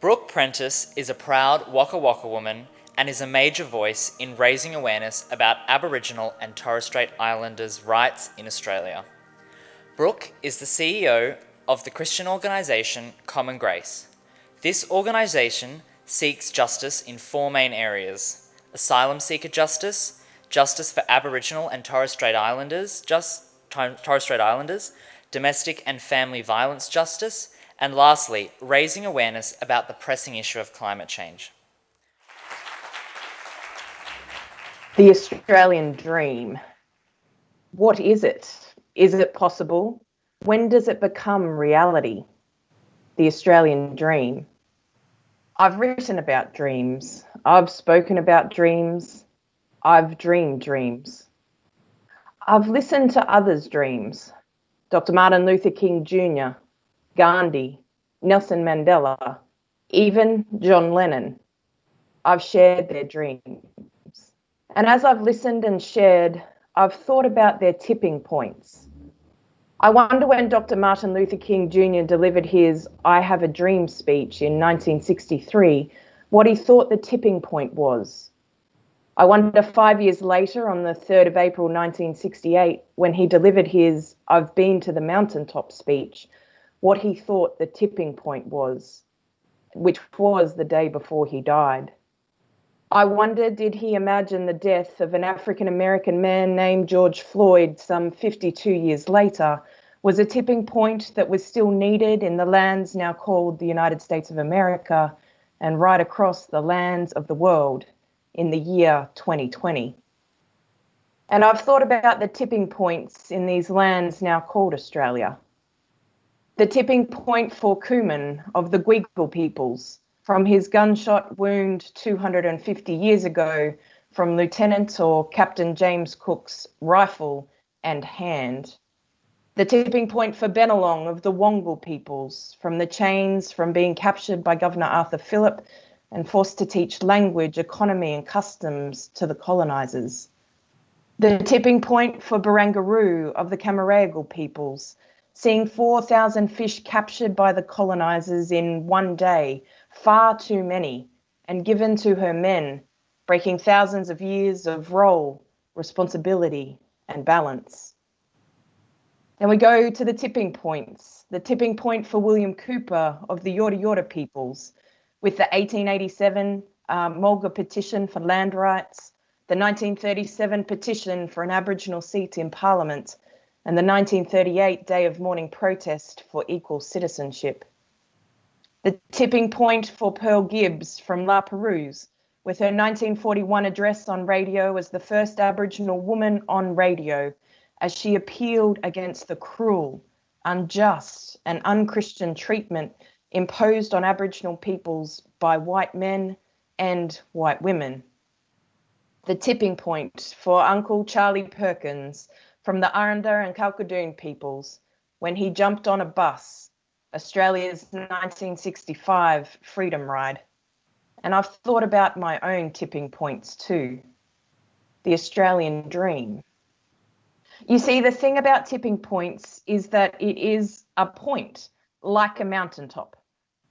Brooke Prentis is a proud Wakka Wakka woman and is a major voice in raising awareness about Aboriginal and Torres Strait Islanders' rights in Australia. Brooke is the CEO of the Christian organisation Common Grace. This organisation seeks justice in four main areas: asylum seeker justice, justice for Aboriginal and Torres Strait Islanders, domestic and family violence justice, and lastly, raising awareness about the pressing issue of climate change. The Australian dream. What is it? Is it possible? When does it become reality? The Australian dream. I've written about dreams. I've spoken about dreams. I've dreamed dreams. I've listened to others' dreams. Dr. Martin Luther King Jr., Gandhi, Nelson Mandela, even John Lennon. I've shared their dreams. And as I've listened and shared, I've thought about their tipping points. I wonder when Dr. Martin Luther King Jr. delivered his I Have a Dream speech in 1963, what he thought the tipping point was. I wonder 5 years later, on the 3rd of April 1968, when he delivered his I've Been to the Mountaintop speech, what he thought the tipping point was, which was the day before he died. I wonder, did he imagine the death of an African-American man named George Floyd some 52 years later was a tipping point that was still needed in the lands now called the United States of America and right across the lands of the world in the year 2020? And I've thought about the tipping points in these lands now called Australia. The tipping point for Kuman of the Gwigal peoples, from his gunshot wound 250 years ago from Lieutenant or Captain James Cook's rifle and hand. The tipping point for Bennelong of the Wongal peoples, from the chains from being captured by Governor Arthur Phillip and forced to teach language, economy and customs to the colonisers. The tipping point for Barangaroo of the Camaragal peoples, seeing 4,000 fish captured by the colonisers in one day, far too many, and given to her men, breaking thousands of years of role, responsibility and balance. Then we go to the tipping points. The tipping point for William Cooper of the Yorta Yorta peoples, with the 1887 Mulga petition for land rights, the 1937 petition for an Aboriginal seat in Parliament, and the 1938 Day of Mourning protest for equal citizenship. The tipping point for Pearl Gibbs from La Perouse, with her 1941 address on radio as the first Aboriginal woman on radio, as she appealed against the cruel, unjust and unchristian treatment imposed on Aboriginal peoples by white men and white women. The tipping point for Uncle Charlie Perkins from the Aranda and Kalkadoon peoples, when he jumped on a bus, Australia's 1965 freedom ride. And I've thought about my own tipping points too. The Australian dream. You see, the thing about tipping points is that it is a point, like a mountaintop.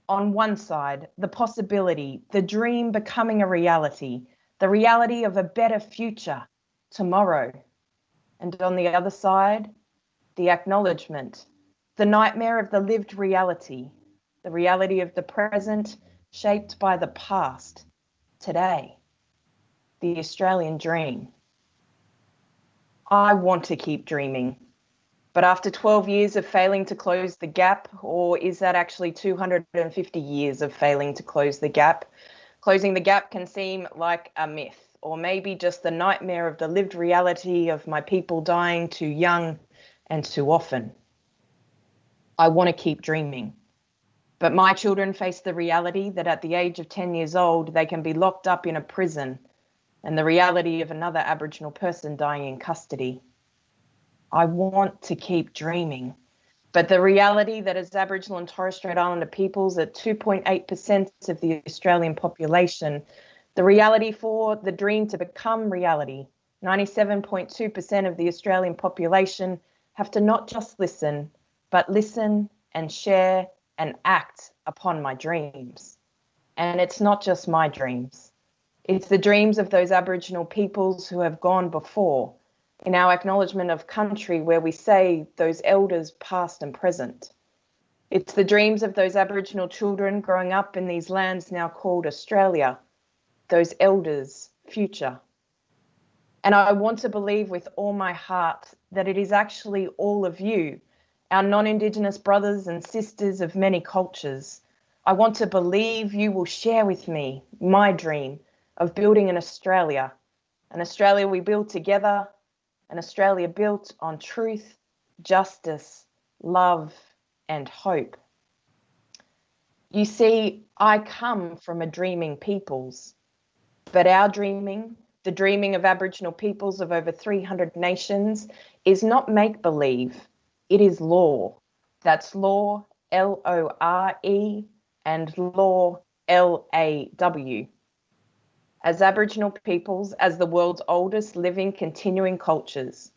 On one side, the possibility, the dream becoming a reality, the reality of a better future, tomorrow. And on the other side, the acknowledgement, the nightmare of the lived reality, the reality of the present shaped by the past, today, the Australian dream. I want to keep dreaming, but after 12 years of failing to close the gap, or is that actually 250 years of failing to close the gap? Closing the gap can seem like a myth, or maybe just the nightmare of the lived reality of my people dying too young and too often. I want to keep dreaming, but my children face the reality that at the age of 10 years old, they can be locked up in a prison, and the reality of another Aboriginal person dying in custody. I want to keep dreaming, but the reality that as Aboriginal and Torres Strait Islander peoples at 2.8% of the Australian population, the reality for the dream to become reality, 97.2% of the Australian population have to not just listen, but listen and share and act upon my dreams. And it's not just my dreams. It's the dreams of those Aboriginal peoples who have gone before, in our acknowledgement of country where we say those elders past and present. It's the dreams of those Aboriginal children growing up in these lands now called Australia, those elders' future. And I want to believe with all my heart that it is actually all of you, our non-Indigenous brothers and sisters of many cultures. I want to believe you will share with me my dream of building an Australia we build together, an Australia built on truth, justice, love, and hope. You see, I come from a dreaming peoples, but our dreaming, the dreaming of Aboriginal peoples of over 300 nations, is not make-believe, it is law. That's law, L-O-R-E, and law, L-A-W. As Aboriginal peoples, as the world's oldest living continuing cultures,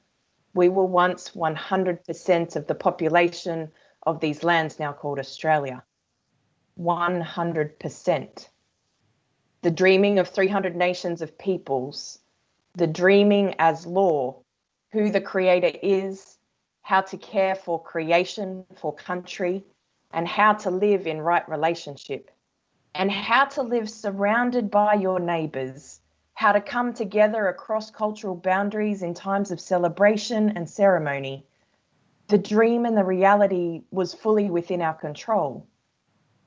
we were once 100% of the population of these lands now called Australia. 100%. The dreaming of 300 nations of peoples, the dreaming as law, who the creator is, how to care for creation, for country, and how to live in right relationship, and how to live surrounded by your neighbours, how to come together across cultural boundaries in times of celebration and ceremony. The dream and the reality was fully within our control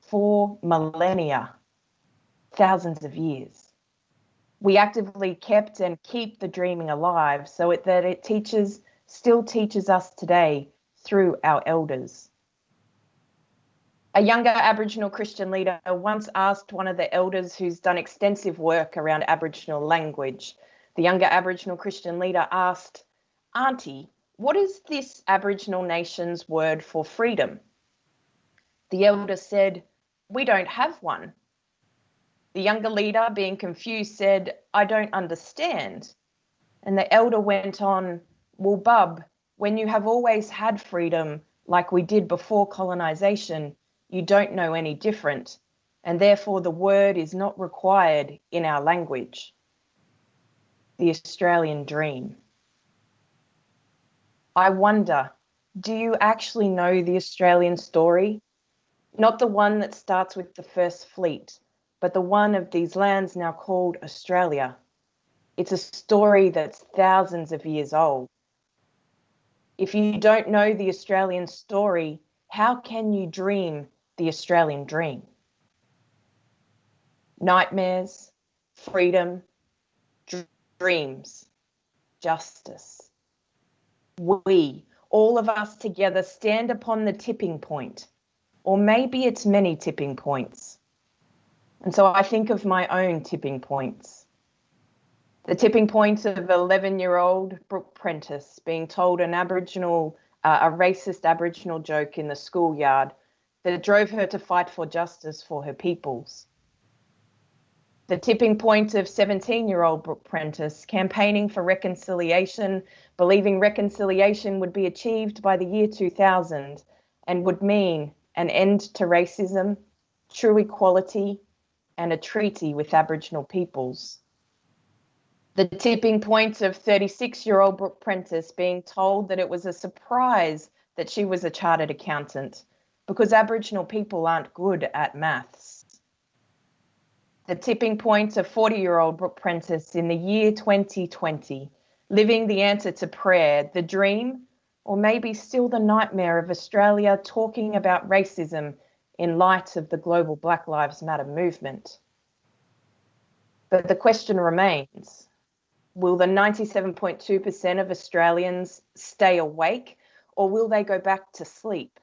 for millennia, thousands of years. We actively kept and keep the dreaming alive so that it still teaches us today through our elders. A younger Aboriginal Christian leader once asked one of the elders who's done extensive work around Aboriginal language. The younger Aboriginal Christian leader asked, "Auntie, what is this Aboriginal nation's word for freedom?" The elder said, "We don't have one." The younger leader, being confused, said, "I don't understand." And the elder went on, "Well, bub, when you have always had freedom like we did before colonisation, you don't know any different, and therefore the word is not required in our language." The Australian dream. I wonder, do you actually know the Australian story? Not the one that starts with the first fleet, but the one of these lands now called Australia. It's a story that's thousands of years old. If you don't know the Australian story, how can you dream the Australian dream? Nightmares, freedom, dreams, justice. We, all of us together, stand upon the tipping point, or maybe it's many tipping points. And so I think of my own tipping points. The tipping point of 11-year-old Brooke Prentis being told a racist Aboriginal joke in the schoolyard that drove her to fight for justice for her peoples. The tipping point of 17-year-old Brooke Prentis campaigning for reconciliation, believing reconciliation would be achieved by the year 2000 and would mean an end to racism, true equality, and a treaty with Aboriginal peoples. The tipping point of 36-year-old Brooke Prentis being told that it was a surprise that she was a chartered accountant because Aboriginal people aren't good at maths. The tipping point of 40-year-old Brooke Prentis in the year 2020, living the answer to prayer, the dream, or maybe still the nightmare of Australia talking about racism in light of the global Black Lives Matter movement. But the question remains, will the 97.2% of Australians stay awake, or will they go back to sleep?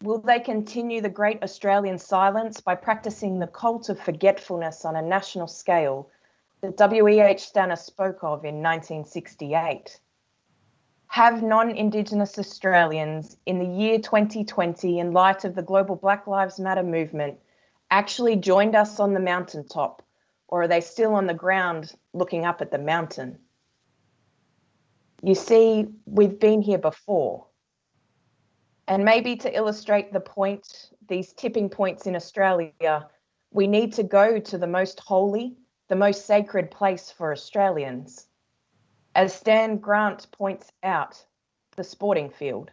Will they continue the great Australian silence by practicing the cult of forgetfulness on a national scale that W.E.H. Stanner spoke of in 1968? Have non-Indigenous Australians in the year 2020, in light of the global Black Lives Matter movement, actually joined us on the mountaintop, or are they still on the ground looking up at the mountain? You see, we've been here before. And maybe to illustrate the point, these tipping points in Australia, We need to go to the most holy, the most sacred place for Australians. As Stan Grant points out, the sporting field.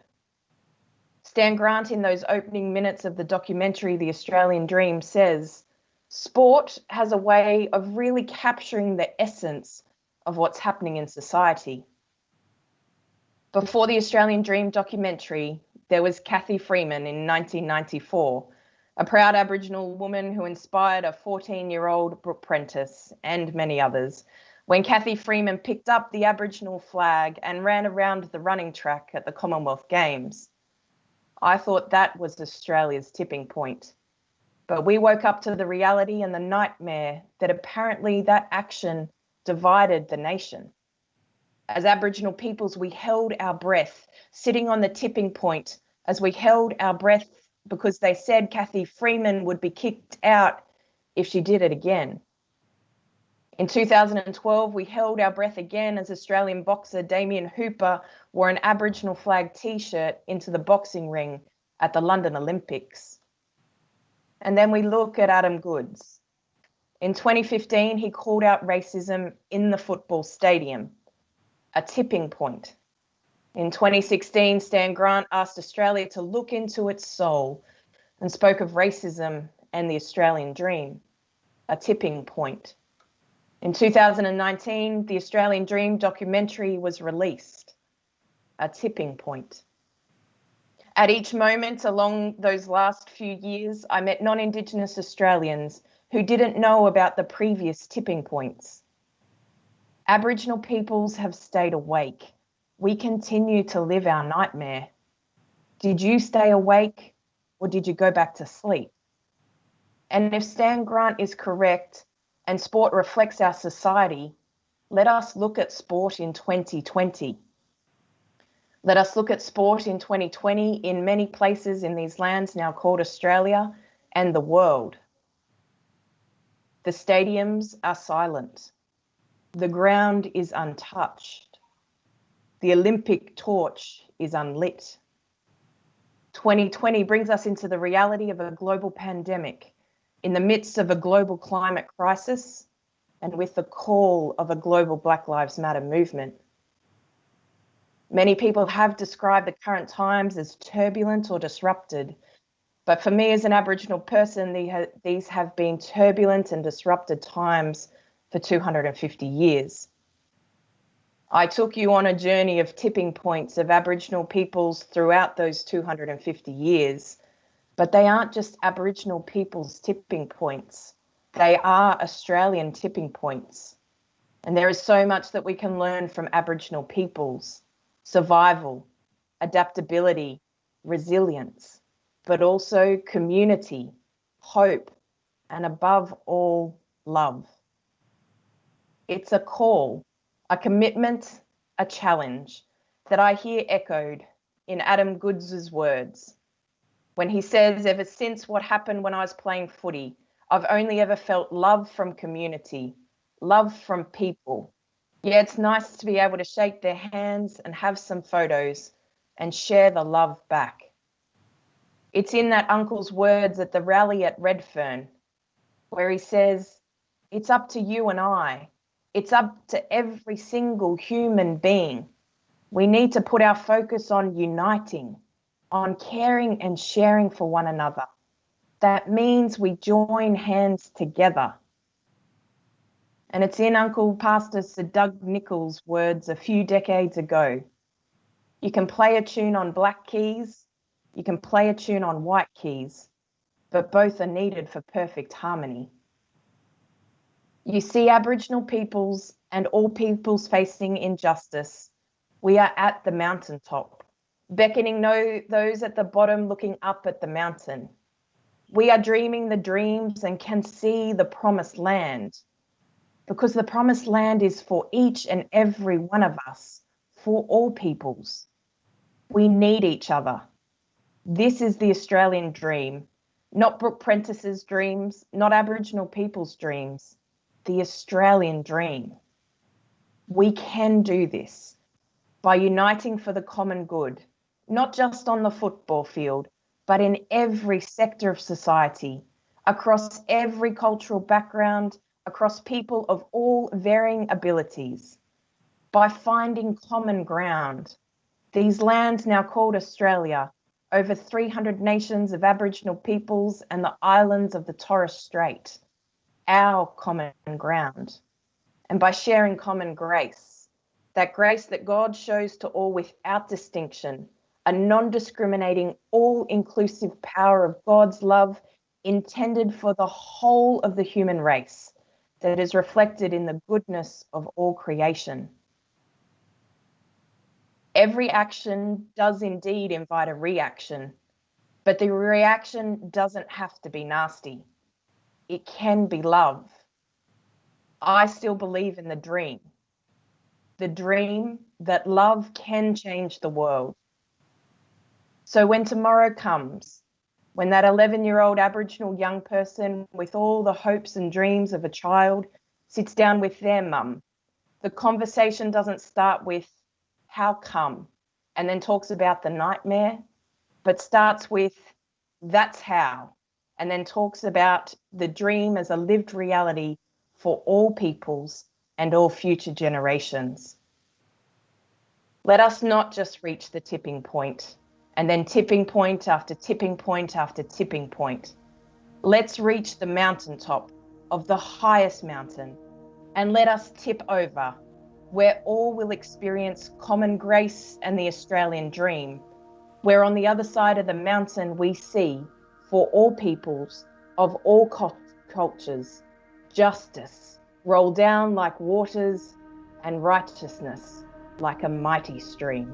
Stan Grant, in those opening minutes of the documentary The Australian Dream, says, sport has a way of really capturing the essence of what's happening in society. Before the Australian Dream documentary, there was Cathy Freeman in 1994, a proud Aboriginal woman who inspired a 14-year-old Brooke Prentis and many others, when Cathy Freeman picked up the Aboriginal flag and ran around the running track at the Commonwealth Games. I thought that was Australia's tipping point. But we woke up to the reality and the nightmare that apparently that action divided the nation. As Aboriginal peoples, we held our breath, sitting on the tipping point as we held our breath because they said Cathy Freeman would be kicked out if she did it again. In 2012, we held our breath again as Australian boxer Damien Hooper wore an Aboriginal flag t-shirt into the boxing ring at the London Olympics. And then we look at Adam Goodes. In 2015, he called out racism in the football stadium, a tipping point. In 2016, Stan Grant asked Australia to look into its soul and spoke of racism and the Australian dream, a tipping point. In 2019, the Australian Dream documentary was released, a tipping point. At each moment along those last few years, I met non-Indigenous Australians who didn't know about the previous tipping points. Aboriginal peoples have stayed awake. We continue to live our nightmare. Did you stay awake or did you go back to sleep? And if Stan Grant is correct and sport reflects our society, let us look at sport in 2020. Let us look at sport in 2020 in many places in these lands now called Australia and the world. The stadiums are silent. The ground is untouched. The Olympic torch is unlit. 2020 brings us into the reality of a global pandemic in the midst of a global climate crisis and with the call of a global Black Lives Matter movement. Many people have described the current times as turbulent or disrupted, but for me as an Aboriginal person, these have been turbulent and disrupted times for 250 years. I took you on a journey of tipping points of Aboriginal peoples throughout those 250 years, but they aren't just Aboriginal people's tipping points. They are Australian tipping points. And there is so much that we can learn from Aboriginal peoples: survival, adaptability, resilience, but also community, hope, and above all, love. It's a call, a commitment, a challenge that I hear echoed in Adam Goodes' words when he says, ever since what happened when I was playing footy, I've only ever felt love from community, love from people. Yeah, it's nice to be able to shake their hands and have some photos and share the love back. It's in that uncle's words at the rally at Redfern, where he says, it's up to you and I. It's up to every single human being. We need to put our focus on uniting, on caring and sharing for one another. That means we join hands together. And it's in Uncle Pastor Sir Doug Nicholls' words a few decades ago. You can play a tune on black keys, you can play a tune on white keys, but both are needed for perfect harmony. You see, Aboriginal peoples and all peoples facing injustice, we are at the mountaintop, beckoning those at the bottom looking up at the mountain. We are dreaming the dreams and can see the promised land, because the promised land is for each and every one of us, for all peoples. We need each other. This is the Australian dream, not Brooke Prentis's dreams, not Aboriginal people's dreams, the Australian dream. We can do this by uniting for the common good, not just on the football field, but in every sector of society, across every cultural background, across people of all varying abilities. By finding common ground, these lands now called Australia, over 300 nations of Aboriginal peoples and the islands of the Torres Strait, our common ground. And by sharing common grace, that grace that God shows to all without distinction, a non-discriminating, all-inclusive power of God's love intended for the whole of the human race that is reflected in the goodness of all creation. Every action does indeed invite a reaction, but the reaction doesn't have to be nasty. It can be love. I still believe in the dream that love can change the world. So when tomorrow comes, when that 11-year-old Aboriginal young person with all the hopes and dreams of a child sits down with their mum, the conversation doesn't start with how come and then talks about the nightmare, but starts with that's how, and then talks about the dream as a lived reality for all peoples and all future generations. Let us not just reach the tipping point and then tipping point after tipping point after tipping point. Let's reach the mountaintop of the highest mountain and let us tip over, where all will experience common grace and the Australian dream, where on the other side of the mountain we see, for all peoples of all cultures, justice roll down like waters and righteousness like a mighty stream.